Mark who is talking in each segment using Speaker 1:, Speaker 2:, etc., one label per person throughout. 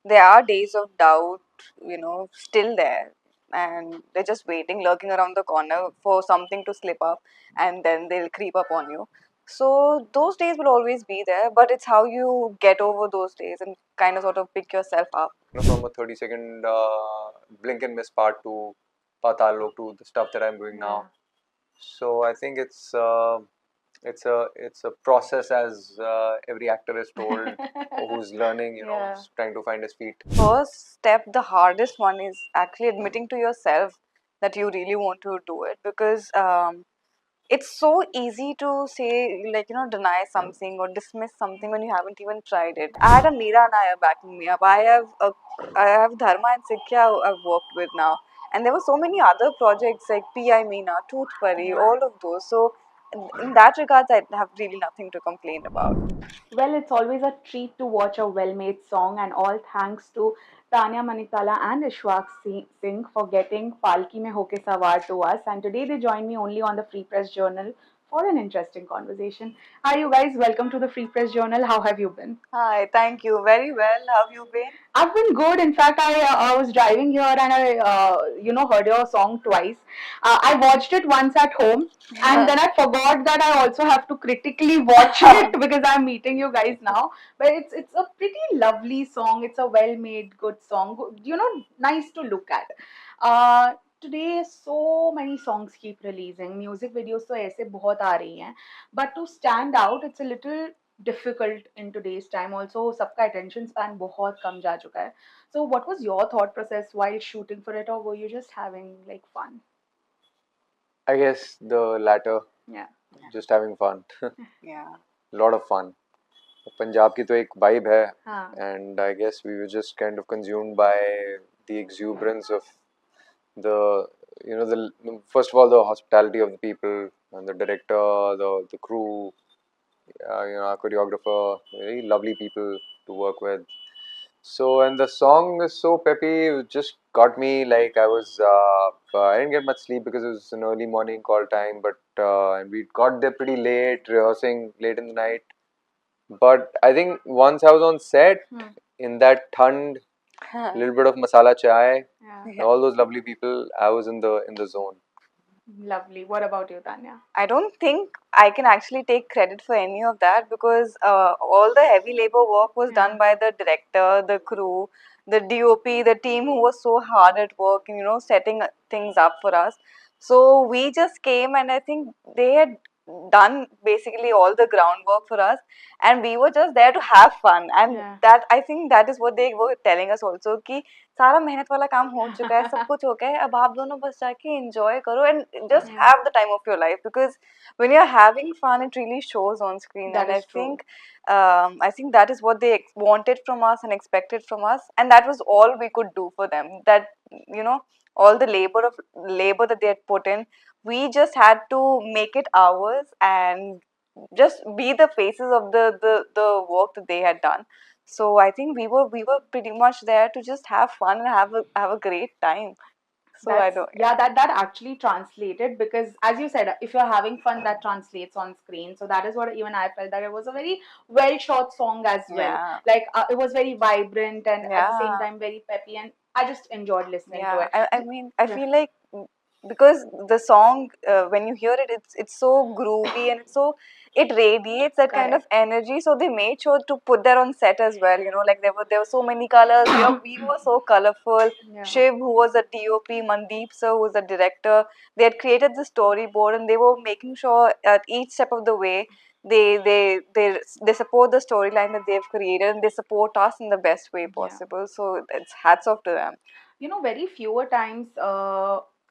Speaker 1: there are days of doubt, still there, and they're just waiting, lurking around the corner for something to slip up, and then they'll creep up on you. So those days will always be there, but it's how you get over those days and kind of sort of pick yourself up.
Speaker 2: From a 30-second blink and miss part to Patal Lok to the stuff that I'm doing now. So I think it's a process, as every actor is told who's learning, who's trying to find his feet.
Speaker 1: First step, the hardest one, is actually admitting to yourself that you really want to do it, because it's so easy to say, like, deny something or dismiss something when you haven't even tried it. I had a Meera Naya backing me up. I have Dharma and Sikya who I've worked with now, and there were so many other projects like P.I. Meena, Tooth Pari, all of those. So in that regards, I have really nothing to complain about.
Speaker 3: Well, it's always a treat to watch a well made song, and all thanks to Tanya Maniktala and Ishwak Singh for getting Palki Mein Hoke Sawar to us. And today they join me only on the Free Press Journal for an interesting conversation. Hi, you guys. Welcome to the Free Press Journal. How have you been?
Speaker 1: Hi, thank you. Very well. How have you been?
Speaker 3: I've been good. In fact, I was driving here and I heard your song twice. I watched it once at home, and then I forgot that I also have to critically watch it because I'm meeting you guys now. But it's a pretty lovely song. It's a well made, good song. Nice to look at. Today so many songs keep releasing. Music videos तो ऐसे बहुत आ रही हैं. But to stand out, it's a little difficult in today's time. Also, सबका attention span बहुत कम जा चुका है. So, what was your thought process while shooting for it, or were you just having like fun?
Speaker 2: I guess the latter,
Speaker 3: Yeah.
Speaker 2: just having fun.
Speaker 1: Yeah.
Speaker 2: Lot of fun. Punjab की तो एक vibe है,
Speaker 3: हाँ.
Speaker 2: and I guess we were just kind of consumed by the exuberance of the first of all, the hospitality of the people and the director, the crew, our choreographer, very lovely people to work with. So, and the song is so peppy, it just got me. Like, I didn't get much sleep because it was an early morning call time, but and we got there pretty late, rehearsing late in the night. But I think once I was on set, in that thund, a little bit of masala chai,
Speaker 3: Yeah.
Speaker 2: all those lovely people, I was in the zone.
Speaker 3: Lovely. What about you, Tanya?
Speaker 1: I don't think I can actually take credit for any of that, because all the heavy labor work was done by the director, the crew, the DOP, the team who was so hard at work, setting things up for us. So we just came, and I think they had done basically all the groundwork for us, and we were just there to have fun. And that, I think, that is what they were telling us also, कि सारा मेहनत वाला काम हो चुका है, सब कुछ हो गया है, अब आप दोनों बस जाके enjoy करो and just have the time of your life, because when you're having fun, it really shows on screen.
Speaker 3: That
Speaker 1: and
Speaker 3: is true.
Speaker 1: I think that is what they wanted from us and expected from us, and that was all we could do for them. That, all the labor that they had put in, we just had to make it ours and just be the faces of the work that they had done. So I think we were pretty much there to just have fun and have a great time. So I don't.
Speaker 3: Yeah, that actually translated, because as you said, if you're having fun, that translates on screen. So that is what even I felt, that it was a very well shot song as well.
Speaker 1: Yeah.
Speaker 3: Like it was very vibrant and at the same
Speaker 1: Yeah.
Speaker 3: time very peppy, and I just enjoyed listening to
Speaker 1: Yeah,
Speaker 3: it.
Speaker 1: I mean, I feel like, because the song, when you hear it, it's so groovy, and it radiates that kind of energy. So they made sure to put that on set as well. Like there were so many colors. We were so colorful.
Speaker 3: Yeah.
Speaker 1: Shiv, who was a DOP, Mandeep sir, who was the director, they had created the storyboard, and they were making sure at each step of the way they support the storyline that they've created, and they support us in the best way possible. So it's hats off to them.
Speaker 3: Very fewer times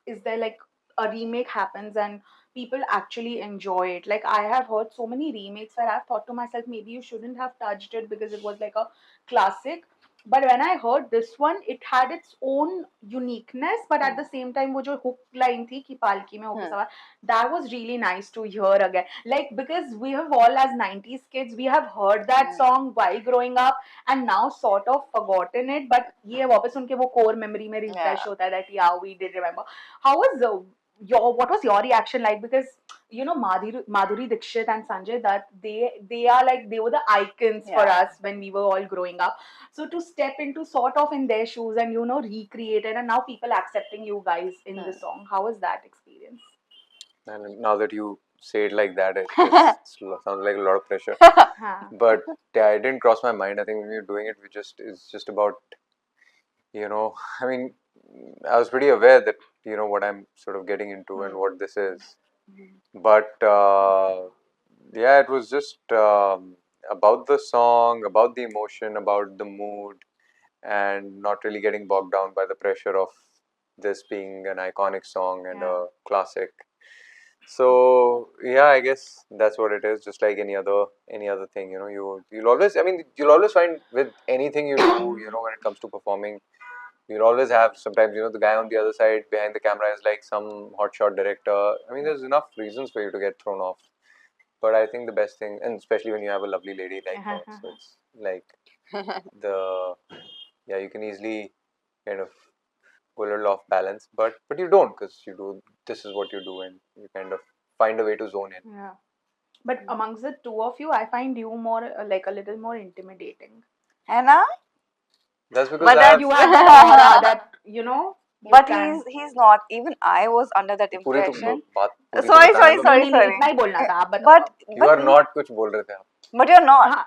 Speaker 3: is there like a remake happens and people actually enjoy it. Like I have heard so many remakes where I've thought to myself, maybe you shouldn't have touched it because it was like a classic. But when I heard this one, it had its own uniqueness, but at the same time, वो जो hook line थी कि पालकी में होके सवार, that was really nice to hear again. Like, because we have all, as 90s kids, we have heard that song while growing up and now sort of forgotten it, but ये वापस उनके वो core memory में refresh होता है that yeah, we did remember. How was what was your reaction like? Because Madhuri Dixit and Sanjay Dutt, they are like, they were the icons for
Speaker 1: Yeah.
Speaker 3: us when we were all growing up. So to step into sort of in their shoes and recreate it, and now people accepting you guys in the song, how was that experience?
Speaker 2: And now that you say it like that, it just sounds like a lot of pressure.
Speaker 3: Huh.
Speaker 2: But yeah, it didn't cross my mind. I think when you're doing it, we just it's just about, you know, I mean, I was pretty aware that what I'm sort of getting into and what this is. But yeah, it was just about the song, about the emotion, about the mood, and not really getting bogged down by the pressure of this being an iconic song and
Speaker 3: Yeah.
Speaker 2: a classic. So yeah, I guess that's what it is. Just like any other thing, you'll always. I mean, you'll always find with anything you do, when it comes to performing, you'll always have sometimes the guy on the other side behind the camera is like some hotshot director. I mean, there's enough reasons for you to get thrown off. But I think the best thing, and especially when you have a lovely lady like her, so it's like the you can easily kind of pull it off balance, but you don't, because you do this is what you do, and you kind of find a way to zone in.
Speaker 3: Yeah. But amongst the two of you, I find you more like a little more intimidating.
Speaker 1: Hannah?
Speaker 2: That's because
Speaker 1: But
Speaker 2: I have
Speaker 3: You have that aura that you
Speaker 1: but
Speaker 3: can.
Speaker 1: he's not. Even I was under that
Speaker 2: पूरी तो
Speaker 1: impression.
Speaker 2: बात पूरी तो
Speaker 1: Sorry,
Speaker 2: बताने
Speaker 1: sorry,
Speaker 2: दो
Speaker 3: नहीं
Speaker 2: मेरे
Speaker 1: sorry,
Speaker 3: नहीं
Speaker 2: को.
Speaker 3: नहीं
Speaker 1: sorry.
Speaker 3: इतना ही बोलना था, आप बताओ
Speaker 1: But
Speaker 3: आप.
Speaker 2: You are
Speaker 1: but
Speaker 2: not कुछ बोल रहे थे आप.
Speaker 1: but you're not.
Speaker 3: हाँ,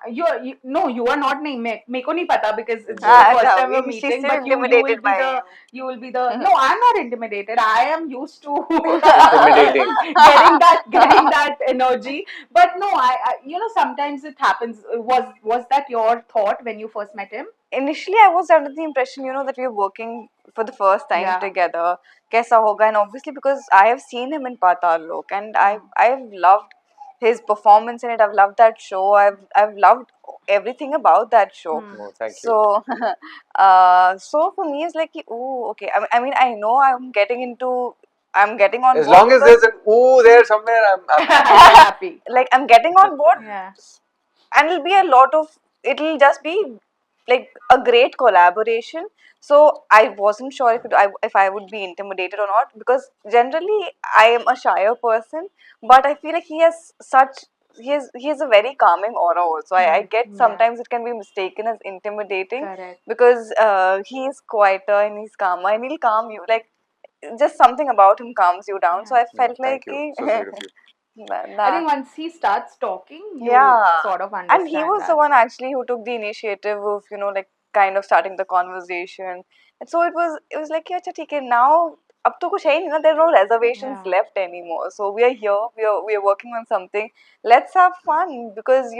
Speaker 3: no, you are not. नहीं, मेरे को नहीं पता because it's the
Speaker 2: Exactly.
Speaker 3: first time we're
Speaker 1: She's
Speaker 3: meeting.
Speaker 1: still
Speaker 3: But you will
Speaker 1: intimidated
Speaker 3: be
Speaker 1: by
Speaker 3: the
Speaker 1: you.
Speaker 3: you will be the. No, I'm not intimidated. I am used to
Speaker 2: Intimidating.
Speaker 3: getting that energy. But no, sometimes it happens. Was that your thought when you first met him?
Speaker 1: Initially, I was under the impression, that we are working for the first time
Speaker 3: Yeah.
Speaker 1: together. Kaisa hoga? And obviously, because I have seen him in Patal Lok, and I've loved his performance in it. I've loved that show. I've loved everything about that show.
Speaker 3: Hmm.
Speaker 2: No, thank you.
Speaker 1: So, so for me, it's like, oh, okay. I mean, I know I'm getting on
Speaker 2: As
Speaker 1: board
Speaker 2: long as
Speaker 1: because
Speaker 2: there's an ooh there somewhere, I'm happy.
Speaker 3: You're happy.
Speaker 1: like I'm getting on board,
Speaker 3: Yeah.
Speaker 1: and it'll just be like a great collaboration. So I wasn't sure if I would be intimidated or not, because generally I am a shyer person, but I feel like he has a very calming aura also. I get
Speaker 3: Yeah.
Speaker 1: sometimes it can be mistaken as intimidating,
Speaker 3: Correct.
Speaker 1: because he is quieter and he's calmer and he'll calm you, like just something about him calms you down. So
Speaker 3: Yeah.
Speaker 1: I
Speaker 2: No,
Speaker 1: felt
Speaker 2: thank
Speaker 1: like
Speaker 2: you. So sweet of you.
Speaker 3: I
Speaker 1: nah.
Speaker 3: think once he starts talking, you
Speaker 1: Yeah,
Speaker 3: sort of
Speaker 1: and he
Speaker 3: understand
Speaker 1: was the
Speaker 3: that.
Speaker 1: one actually who took the initiative of, like kind of starting the conversation. And so it was like, yeah, acha, theek hai, now ab to kuch hai nahi na, there are no reservations
Speaker 3: Yeah.
Speaker 1: left anymore. So we are here, we are working on something. Let's have fun, because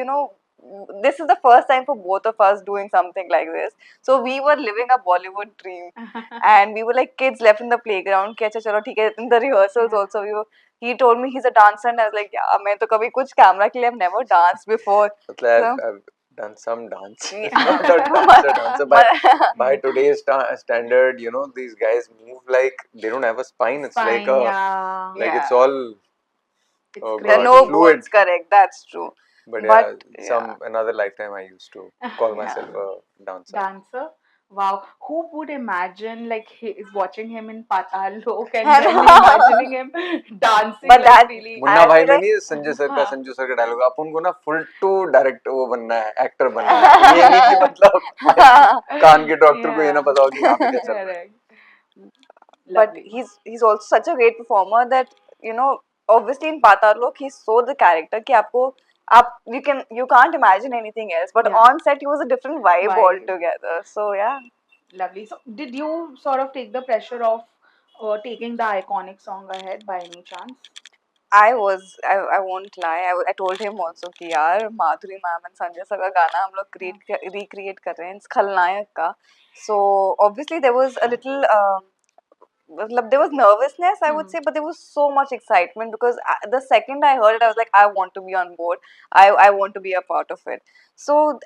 Speaker 1: this is the first time for both of us doing something like this. So we were living a Bollywood dream, and we were like kids left in the playground. Ki acha chalo theek hai. In the rehearsals
Speaker 3: Yeah.
Speaker 1: also, he told me he's a dancer, and I was like, yeah, मैं तो कभी कुछ camera के लिए I've never danced before.
Speaker 2: मतलब
Speaker 1: So
Speaker 2: I've done some dance.
Speaker 1: yeah.
Speaker 2: Not a dancer. By today's standard, these guys move like they don't have a spine. It's like
Speaker 3: Fine, yeah.
Speaker 2: it's
Speaker 1: Yeah,
Speaker 2: all,
Speaker 3: It's
Speaker 2: oh
Speaker 1: there are
Speaker 2: god,
Speaker 1: no
Speaker 3: crazy.
Speaker 2: fluid.
Speaker 1: words, correct, that's true.
Speaker 2: But
Speaker 1: But
Speaker 2: yeah,
Speaker 1: yeah,
Speaker 2: another lifetime I used to call
Speaker 1: yeah.
Speaker 2: myself a dancer.
Speaker 3: Dancer. Wow. Who would imagine like he is watching him in Patal Lok and
Speaker 1: And
Speaker 3: then imagining him dancing
Speaker 1: but
Speaker 3: like
Speaker 1: that
Speaker 3: really.
Speaker 2: Munna
Speaker 1: I
Speaker 2: भाई
Speaker 1: feel
Speaker 2: में
Speaker 1: like
Speaker 2: नहीं,
Speaker 3: हाँ.
Speaker 2: Sanju sir का dialogue, आप उनको ना full to direct वो बनना है, एक्टर बनना है, ये नहीं कि मतलब कान के डॉक्टर को ये ना
Speaker 3: Yeah.
Speaker 2: पता हो कि यहाँ पे क्या चल रहा है.
Speaker 3: Correct.
Speaker 1: but
Speaker 3: Lovely.
Speaker 1: he's also such a great performer that obviously in Patarlok he saw the character कि आपको आप you can't imagine anything else, but
Speaker 3: Yeah.
Speaker 1: on set he was a different vibe
Speaker 3: Vibe.
Speaker 1: altogether. So yeah,
Speaker 3: Lovely. So, did you sort of take the pressure of taking the iconic song ahead by any chance?
Speaker 1: I won't lie, I told him also कि यार माधुरी ma'am and Sanjay sir का गाना हम लोग
Speaker 3: Yeah.
Speaker 1: recreate कर रहे हैं खलनायक का. So obviously there was a little there was nervousness, I would say, but there was so much excitement, because the second I heard it, I was like, I want to be on board. I want to be a part of it. So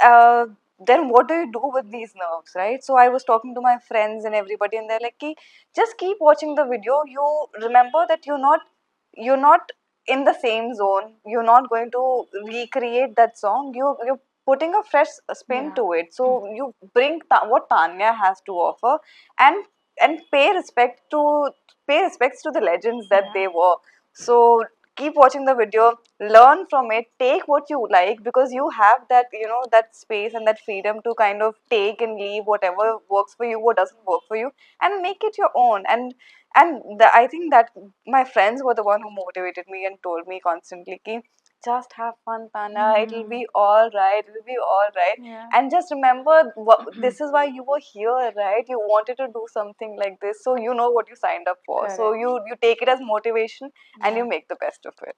Speaker 1: then what do you do with these nerves, right? So I was talking to my friends and everybody, and they're like, "Ki, just keep watching the video. You remember that you're not in the same zone. You're not going to recreate that song. You're putting a fresh spin
Speaker 3: Yeah.
Speaker 1: to it. So you bring what Tanya has to offer, and and pay respects to the legends that
Speaker 3: Yeah.
Speaker 1: they were. So keep watching the video, learn from it, take what you like, because you have that, that space and that freedom to kind of take and leave whatever works for you, what doesn't work for you, and make it your own. I think that my friends were the one who motivated me and told me constantly ki, just have fun, Tana, it'll be all right, it'll be all right.
Speaker 3: Yeah.
Speaker 1: And just remember, this is why you were here, right? You wanted to do something like this, so you know what you signed up for. So
Speaker 3: Correct.
Speaker 1: you take it as motivation and you
Speaker 3: Yeah.
Speaker 1: make the best of it.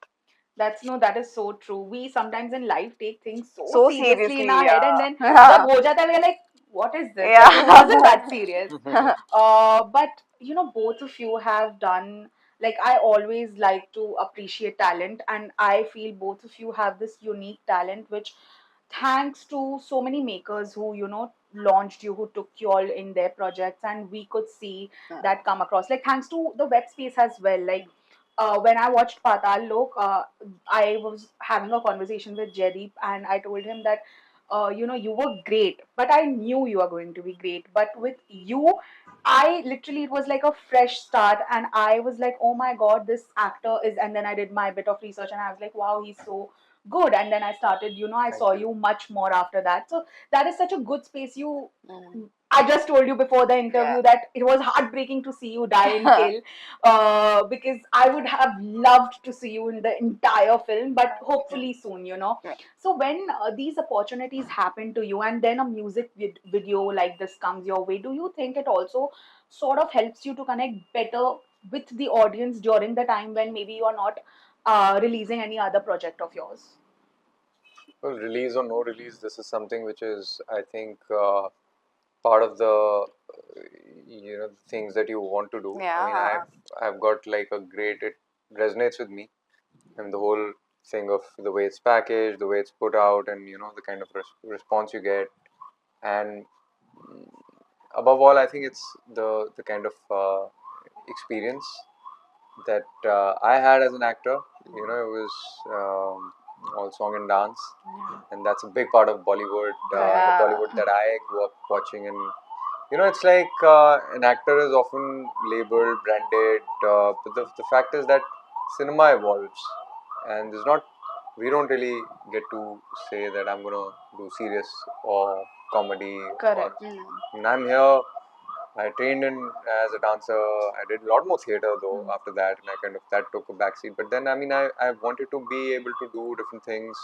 Speaker 3: That's no, that is so true. We sometimes in life take things so
Speaker 1: So
Speaker 3: seriously in
Speaker 1: seriously,
Speaker 3: our head, and then
Speaker 1: yeah.
Speaker 3: jab ho jata hai, we're like, what is this? Like, it wasn't
Speaker 1: Yeah.
Speaker 3: that serious. But both of you have done, like, I always like to appreciate talent, and I feel both of you have this unique talent, which thanks to so many makers who, launched you, who took you all in their projects, and we could see that come across. Like, thanks to the web space as well. Like, when I watched Patal Lok, I was having a conversation with Jaideep, and I told him that, you were great, but I knew you were going to be great. But with you, I literally, it was like a fresh start, and I was like, oh my god, this actor is. And then I did my bit of research, and I was like, wow, he's so good. And then I started, I
Speaker 2: Thank
Speaker 3: saw
Speaker 2: you.
Speaker 3: you much more after that. So that is such a good space.
Speaker 1: Mm.
Speaker 3: I just told you before the
Speaker 1: Yeah.
Speaker 3: interview that it was heartbreaking to see you die in Kill, because I would have loved to see you in the entire film, but hopefully soon.
Speaker 1: Yeah.
Speaker 3: So when these opportunities happen to you, and then a music video like this comes your way, do you think it also sort of helps you to connect better with the audience during the time when maybe you are not releasing any other project of yours?
Speaker 2: Well, release or no release, this is something which is, I think, part of the things that you want to do. I mean,
Speaker 1: Yeah.
Speaker 2: I've got like a great, it resonates with me, and the whole thing of the way it's packaged, the way it's put out, and the kind of response you get, and mm, above all, I think it's the kind of experience that I had as an actor. It was all song and dance, and that's a big part of Bollywood. The
Speaker 1: Yeah.
Speaker 2: Bollywood that I grew up watching, and it's like an actor is often labeled, branded, but the fact is that cinema evolves, and there's not. We don't really get to say that I'm gonna do serious or comedy, or
Speaker 3: Correct.
Speaker 1: Mm.
Speaker 2: and I'm here. I trained in as a dancer. I did a lot more theater though
Speaker 3: Mm.
Speaker 2: after that, and I kind of that took a backseat. But then, I mean, I wanted to be able to do different things.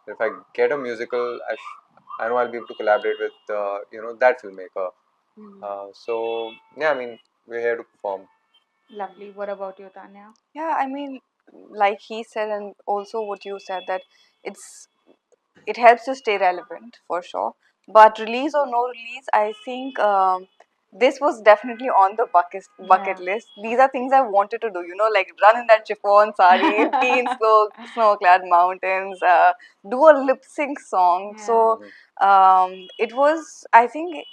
Speaker 2: If I get a musical, I know I'll be able to collaborate with that filmmaker.
Speaker 1: Mm.
Speaker 2: So yeah, I mean, we're here to perform.
Speaker 3: Lovely. What about you, Tanya?
Speaker 1: Yeah, I mean, like he said, and also what you said, that it's it helps to stay relevant for sure. But release or no release, I think this was definitely on the bucket
Speaker 3: Yeah.
Speaker 1: list. These are things I wanted to do, like run in that chiffon sari, be in snow-clad mountains, do a lip sync song.
Speaker 3: Yeah.
Speaker 1: So
Speaker 2: Mhm.
Speaker 1: it was, I think,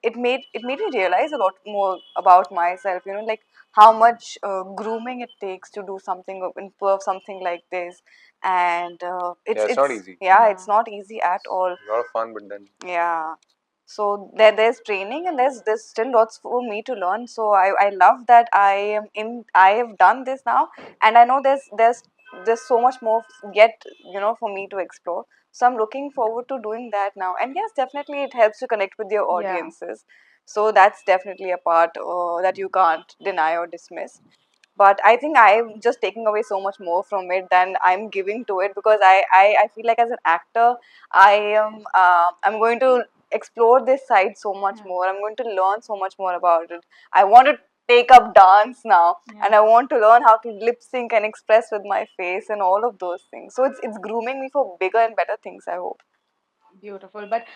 Speaker 1: it made me realize a lot more about myself. Like how much grooming it takes to do something, improve something like this. And
Speaker 2: Yeah, it's not easy.
Speaker 1: it's not easy at all.
Speaker 2: A lot of fun, but then
Speaker 1: Yeah. So there's training, and there's still lots for me to learn. So I love that I have done this now, and I know there's so much more yet, for me to explore. So I'm looking forward to doing that now. And yes, definitely it helps to connect with your
Speaker 3: Yeah.
Speaker 1: audiences. So that's definitely a part that you can't deny or dismiss. But I think I'm just taking away so much more from it than I'm giving to it, because I feel like as an actor I'm going to explore this side so much
Speaker 3: Yeah.
Speaker 1: more. I'm going to learn so much more about it. I want to take up dance now, and
Speaker 3: Yeah.
Speaker 1: I want to learn how to lip sync and express with my face and all of those things. So it's grooming me for bigger and better things, I hope.
Speaker 3: Beautiful. But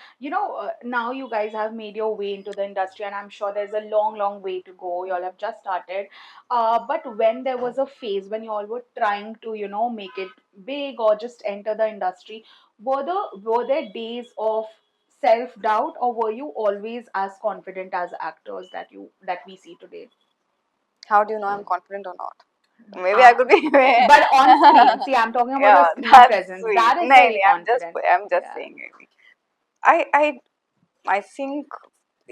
Speaker 3: now you guys have made your way into the industry, and I'm sure there's a long, long way to go. You all have just started. But when there was a phase when you all were trying to, make it big or just enter the industry, were there days of self-doubt, or were you always as confident as actors that we see today?
Speaker 1: How do you know I'm confident or not? Maybe I
Speaker 3: Uh,
Speaker 1: could be.
Speaker 3: but on screen, see, I'm talking about your
Speaker 1: Yeah,
Speaker 3: screen
Speaker 1: that's
Speaker 3: presence.
Speaker 1: sweet.
Speaker 3: That is
Speaker 1: No,
Speaker 3: very
Speaker 1: I'm
Speaker 3: confident.
Speaker 1: just
Speaker 3: Yeah.
Speaker 1: saying. I I think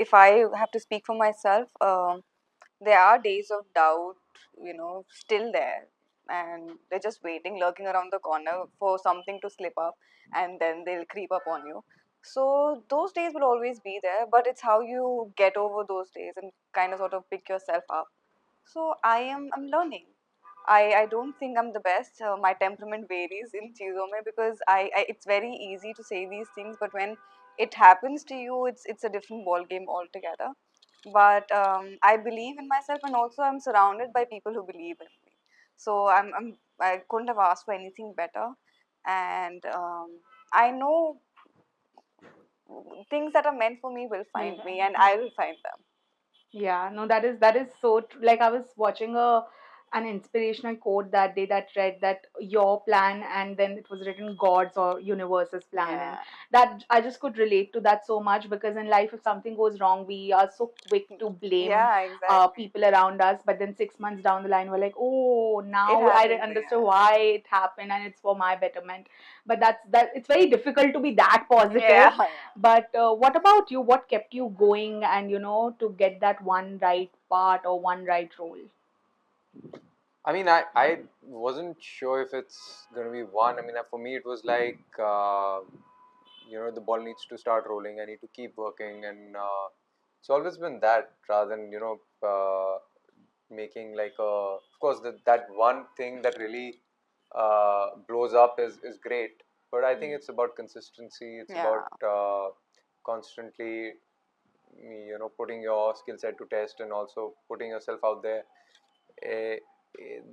Speaker 1: if I have to speak for myself, there are days of doubt, still there, and they're just waiting, lurking around the corner for something to slip up, and then they'll creep up on you. So those days will always be there, but it's how you get over those days and kind of sort of pick yourself up. So I'm learning. I don't think I'm the best. My temperament varies in Chizome because it's very easy to say these things, but when it happens to you, it's a different ball game altogether. But I believe in myself, and also I'm surrounded by people who believe in me. So I couldn't have asked for anything better, and I know things that are meant for me will find me, and I will find them.
Speaker 3: Yeah, no, that is so true. Like I was watching an inspirational quote that day that read that your plan, and then it was written God's or universe's plan, and
Speaker 1: Yeah.
Speaker 3: that I just could relate to that so much because in life if something goes wrong we are so quick to blame
Speaker 1: Yeah, exactly.
Speaker 3: people around us, but then 6 months down the line we're like, oh,
Speaker 1: It
Speaker 3: now I
Speaker 1: happens.
Speaker 3: understood why it happened and it's for my betterment. But that it's very difficult to be that positive.
Speaker 1: Yeah, yeah.
Speaker 3: But what about you? What kept you going and, to get that one right part or one right role?
Speaker 2: I mean, I wasn't sure if it's gonna be one. I mean, for me, it was like the ball needs to start rolling. I need to keep working, and it's always been that rather than making like a. Of course, that one thing that really blows up is great, but I think it's about consistency. It's
Speaker 1: Yeah.
Speaker 2: about constantly putting your skill set to test and also putting yourself out there.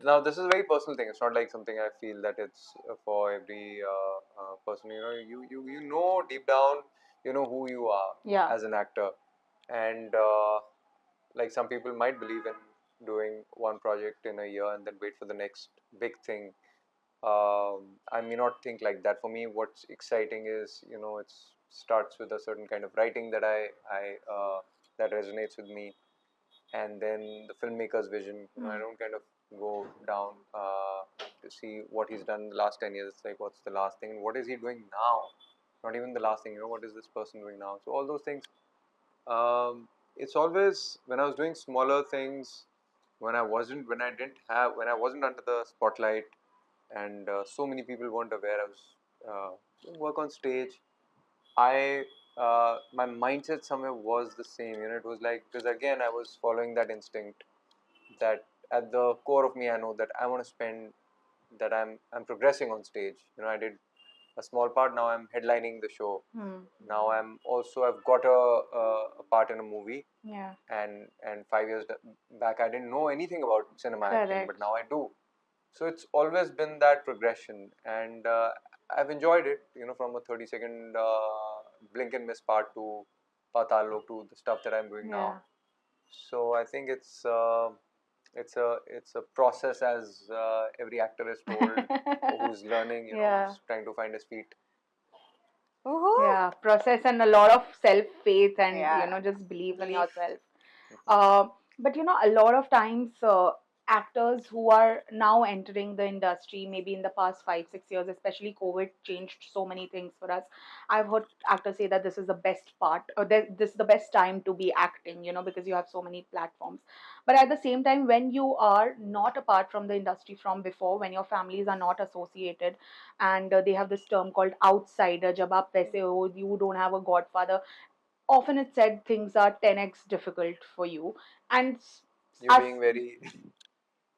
Speaker 2: Now this is a very personal thing. It's not like something I feel that it's for every person. You know deep down, you know who you are
Speaker 3: Yeah.
Speaker 2: as an actor, and like some people might believe in doing one project in a year and then wait for the next big thing. I may not think like that. For me, what's exciting is it starts with a certain kind of writing that I that resonates with me, and then the filmmaker's vision. I don't kind of go down to see what he's done in the last 10 years. It's like what's the last thing? What is he doing now? Not even the last thing. What is this person doing now? So all those things. It's always when I was doing smaller things, when I wasn't under the spotlight, and so many people weren't aware. I was doing work on stage. I My mindset somewhere was the same. It was like, because again I was following that instinct that at the core of me I know that I want to spend that I'm progressing on stage. I did a small part. Now I'm headlining the show. Now I've got a part in a movie.
Speaker 3: Yeah.
Speaker 2: And 5 years back I didn't know anything about cinema acting, but
Speaker 3: Correct.
Speaker 2: now I do. So it's always been that progression, and I've enjoyed it. From a 30-second blink and miss part to Patal Lok to the stuff that I'm doing now.
Speaker 3: Yeah.
Speaker 2: So I think it's a process, as every actor is told who's learning,
Speaker 3: Yeah.
Speaker 2: who's trying to find his feet.
Speaker 1: Woohoo!
Speaker 3: Yeah, process and a lot of self faith and
Speaker 1: Yeah.
Speaker 3: just believe in
Speaker 1: Belief.
Speaker 3: yourself. But a lot of times actors who are now entering the industry, maybe in the past 5 6 years, especially COVID changed so many things for us. I've heard actors say that this is the best part, or this is the best time to be acting, because you have so many platforms. But at the same time, when you are not apart from the industry from before, when your families are not associated, and they have this term called outsider, jab aap paise ho, you don't have a godfather, often it's said things are 10x difficult for you. And
Speaker 2: You're
Speaker 3: us,
Speaker 2: being very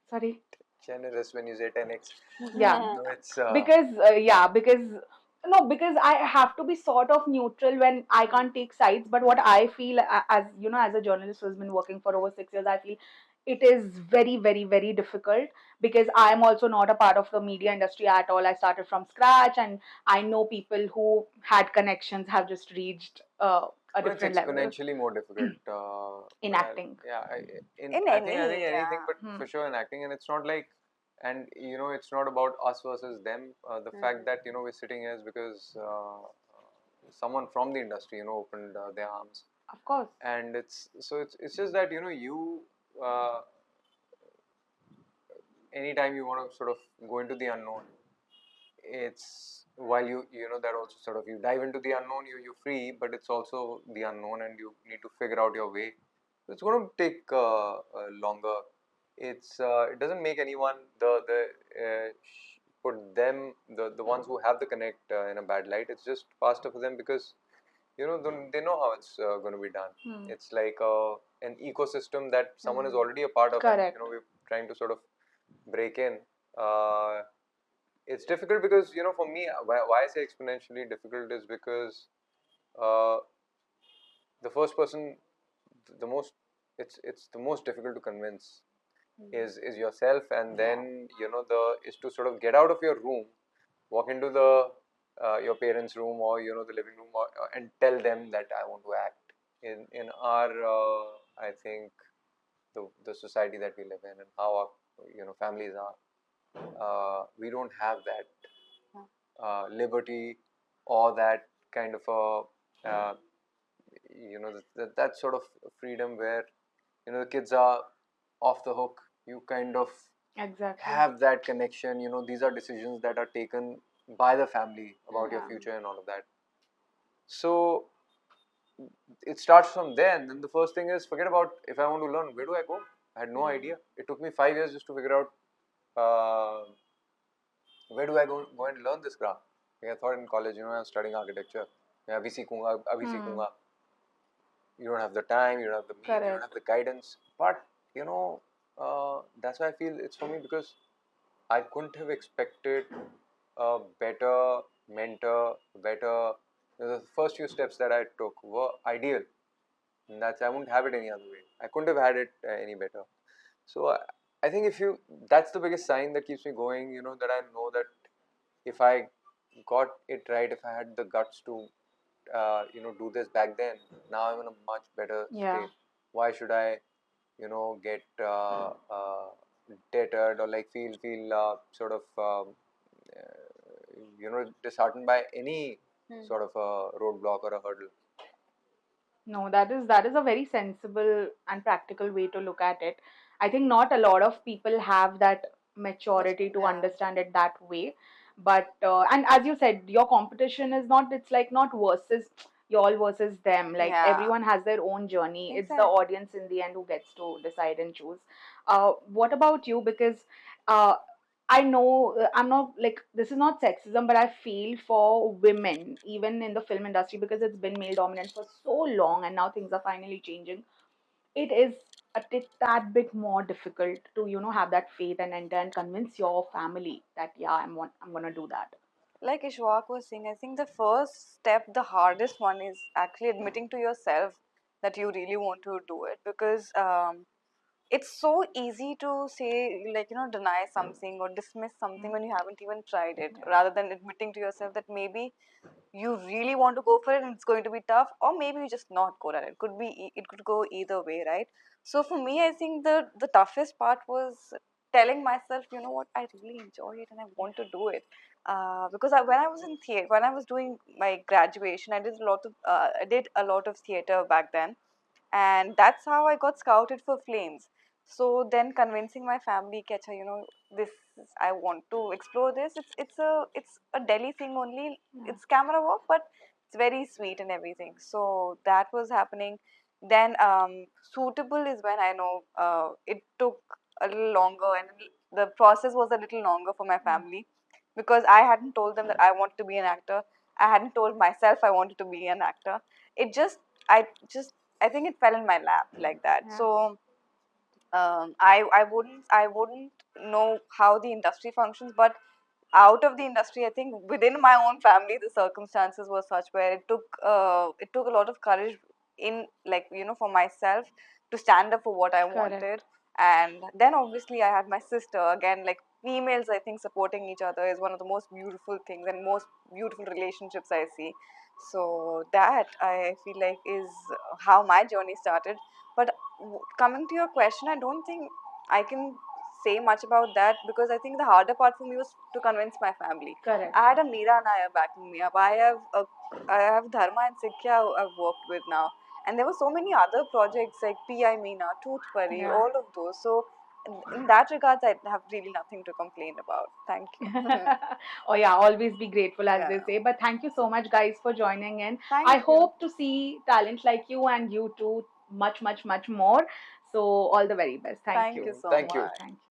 Speaker 3: sorry.
Speaker 2: generous when you say 10x.
Speaker 3: Yeah,
Speaker 2: No, it's
Speaker 3: because no, because I have to be sort of neutral when I can't take sides. But what I feel, as as a journalist who's been working for over 6 years, I feel it is very, very, very difficult because I am also not a part of the media industry at all. I started from scratch, and I know people who had connections have just reached a
Speaker 2: no, it's
Speaker 3: different level
Speaker 2: exponentially more difficult.
Speaker 3: in
Speaker 2: But
Speaker 3: acting.
Speaker 2: yeah,
Speaker 1: In
Speaker 2: I think
Speaker 1: any,
Speaker 2: anything,
Speaker 1: yeah.
Speaker 2: but for sure in acting, and it's not like, and it's not about us versus them. The fact that we're sitting here is because someone from the industry opened their arms,
Speaker 3: Of course.
Speaker 2: and it's just that you anytime you want to sort of go into the unknown, it's while you know that also sort of you dive into the unknown, you're free, but it's also the unknown, and you need to figure out your way. It's going to take longer. It doesn't make anyone put them the ones who have the connect in a bad light. It's just faster for them because they know how it's going to be done. It's like an ecosystem that someone is already a part of, and
Speaker 3: Correct.
Speaker 2: we're trying to sort of break in. Uh, it's difficult because for me, why I say exponentially difficult is because uh, the first person, the most it's the most difficult to convince is yourself, and then the is to sort of get out of your room, walk into the your parents' room, or the living room, and tell them that I want to act in our I think the society that we live in and how our families are. We don't have that liberty or that kind of a that sort of freedom where the kids are off the hook. You kind of
Speaker 3: Exactly.
Speaker 2: have that connection. These are decisions that are taken by the family about your future and all of that. So it starts from there, and then the first thing is forget about if I want to learn, where do I go? I had no idea. It took me 5 years just to figure out where do I go and learn this craft. I thought in college, I was studying architecture. मैं अभी सीखूंगा अभी सीखूंगा. You don't have the time, you don't have the means, you don't have the guidance. But that's why I feel it's for me, because I couldn't have expected a better mentor, better. The first few steps that I took were ideal. And I wouldn't have it any other way. I couldn't have had it any better. So I think that's the biggest sign that keeps me going. That I know that if I got it right, if I had the guts to do this back then, now I'm in a much better state. Why should I get deterred or like feel sort of disheartened by any sort of a roadblock or a hurdle?
Speaker 3: No, that is a very sensible and practical way to look at it. I think not a lot of people have that maturity to understand it that way. But and as you said, your competition is not. It's like not versus y'all versus them. Like everyone has their own journey. It's the audience in the end who gets to decide and choose. What about you? Because uh, I know I'm not like this is not sexism, but I feel for women, even in the film industry, because it's been male dominant for so long and now things are finally changing. It is tad bit more difficult to, have that faith and convince your family that, yeah, I'm gonna do that.
Speaker 1: Like Ishwak was saying, I think the first step, the hardest one, is actually admitting to yourself that you really want to do it, because it's so easy to say, like, deny something or dismiss something when you haven't even tried it, rather than admitting to yourself that maybe you really want to go for it and it's going to be tough, or maybe you just not go at it. It could go either way, right? So for me, I think the toughest part was telling myself, you know what, I really enjoy it and I want to do it. Because when I was in theater, when I was doing my graduation, I did a lot of theater back then, and that's how I got scouted for Flames. So then convincing my family, Kecha, this I want to explore this. It's a Delhi thing only. It's camera work, but it's very sweet and everything. So that was happening. Then suitable is when I know it took a little longer, and the process was a little longer for my family, because I hadn't told them that I wanted to be an actor. I hadn't told myself I wanted to be an actor. It just I just I think it fell in my lap like that. So I wouldn't know how the industry functions, but out of the industry, I think within my own family, the circumstances were such where it took a lot of courage in, like, for myself to stand up for what I wanted. And then obviously I had my sister again, like females. I think supporting each other is one of the most beautiful things and most beautiful relationships I see. So that I feel like is how my journey started. But coming to your question, I don't think I can say much about that, because I think the harder part for me was to convince my family.
Speaker 3: Correct.
Speaker 1: I had a Meera Naya backing me up. I have Dharma and Sikya who I've worked with now, and there were so many other projects like P.I. Meena, Tooth Pari, all of those. So in that regards, I have really nothing to complain about. Thank you.
Speaker 3: Oh yeah, always be grateful, as they
Speaker 1: Yeah.
Speaker 3: say. But thank you so much, guys, for joining in. I
Speaker 1: Thank you.
Speaker 3: hope to see talent like you and you too much, much, much more. So all the very best. Thank
Speaker 1: Thank
Speaker 3: you.
Speaker 1: you so
Speaker 2: Thank you.
Speaker 1: much.
Speaker 3: Thank you.